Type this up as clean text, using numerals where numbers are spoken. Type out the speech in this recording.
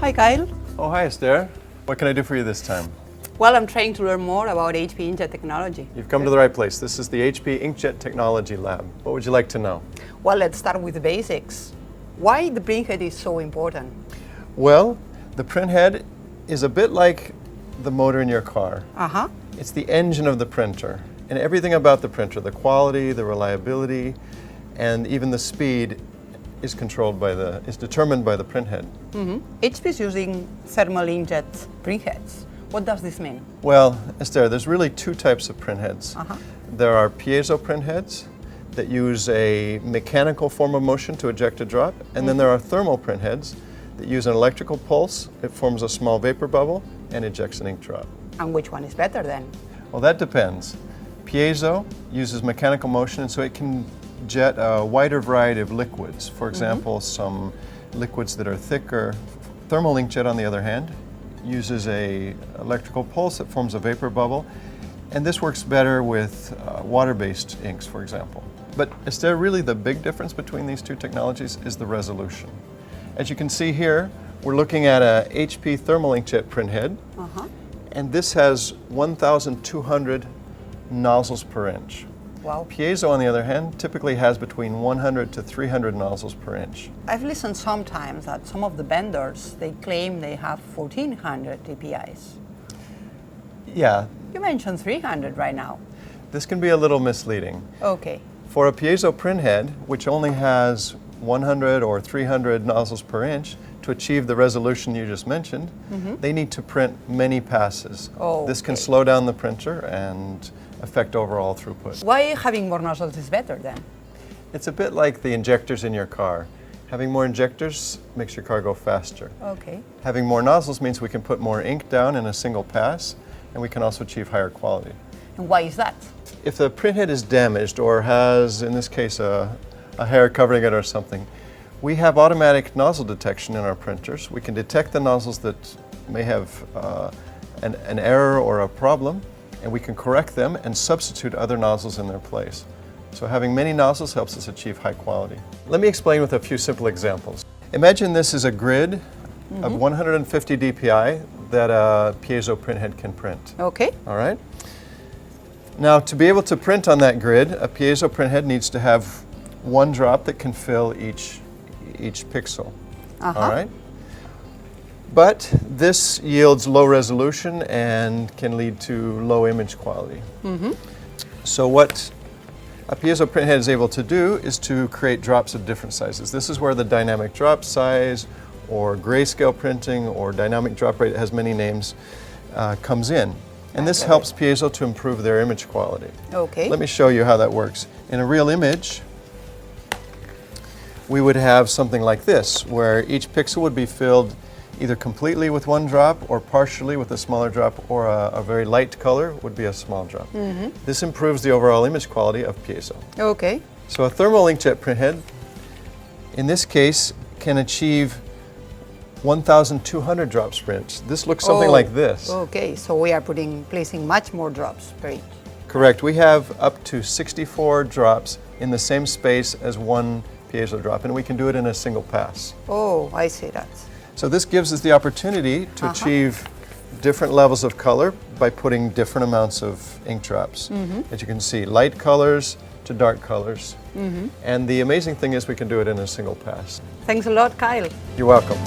Hi, Kyle. Oh, hi, Esther. What can I do for you this time? Well, I'm trying to learn more about HP Inkjet technology. You've come to the right place. This is the HP Inkjet Technology Lab. What would you like to know? Well, let's start with the basics. Why the printhead is so important? Well, the printhead is a bit like the motor in your car. Uh-huh. It's the engine of the printer. And everything about the printer, the quality, the reliability, and even the speed is determined by the printhead. Mm-hmm. HP is using thermal inkjet printheads. What does this mean? Well, Esther, there's really two types of printheads. Uh-huh. There are piezo printheads that use a mechanical form of motion to eject a drop, and then there are thermal printheads that use an electrical pulse. It forms a small vapor bubble and ejects an ink drop. And which one is better then? Well, that depends. Piezo uses mechanical motion, and so it can jet a wider variety of liquids. For example, some liquids that are thicker. Thermal inkjet, on the other hand, uses a electrical pulse that forms a vapor bubble, and this works better with water-based inks, for example. But is there really the big difference between these two technologies is the resolution. As you can see here, we're looking at a HP thermal inkjet printhead, and this has 1,200 nozzles per inch. Wow. Piezo, on the other hand, typically has between 100 to 300 nozzles per inch. I've listened sometimes that some of the vendors, they claim they have 1,400 DPIs. Yeah, You mentioned 300 right now. this can be a little misleading. Okay. For a piezo printhead, which only has 100 or 300 nozzles per inch, to achieve the resolution you just mentioned, they need to print many passes. Oh, This can okay. slow down the printer and affect overall throughput. Why having more nozzles is better then? It's a bit like the injectors in your car. Having more injectors makes your car go faster. Okay. Having more nozzles means we can put more ink down in a single pass, and we can also achieve higher quality. And why is that? If the printhead is damaged or has, in this case, a hair covering it or something, we have automatic nozzle detection in our printers. We can detect the nozzles that may have an error or a problem, and we can correct them and substitute other nozzles in their place. So having many nozzles helps us achieve high quality. Let me explain with a few simple examples. Imagine this is a grid of 150 DPI that a piezo printhead can print. Okay. All right? Now, to be able to print on that grid, a piezo printhead needs to have one drop that can fill each pixel. All right? But this yields low resolution and can lead to low image quality. So what a piezo printhead is able to do is to create drops of different sizes. This is where the dynamic drop size, or grayscale printing, or dynamic drop rate, it has many names, comes in. And this helps piezo to improve their image quality. Okay. Let me show you how that works. In a real image, we would have something like this, where each pixel would be filled either completely with one drop or partially with a smaller drop, or a very light color would be a small drop. This improves the overall image quality of piezo. Okay. So a thermal inkjet printhead, in this case, can achieve 1,200 drops per inch. This looks something like this. Okay, so we are placing much more drops per inch. Correct. We have up to 64 drops in the same space as one piezo drop, and we can do it in a single pass. Oh, I see that. So this gives us the opportunity to achieve different levels of color by putting different amounts of ink drops. As you can see, light colors to dark colors. And the amazing thing is we can do it in a single pass. Thanks a lot, Kyle. You're welcome.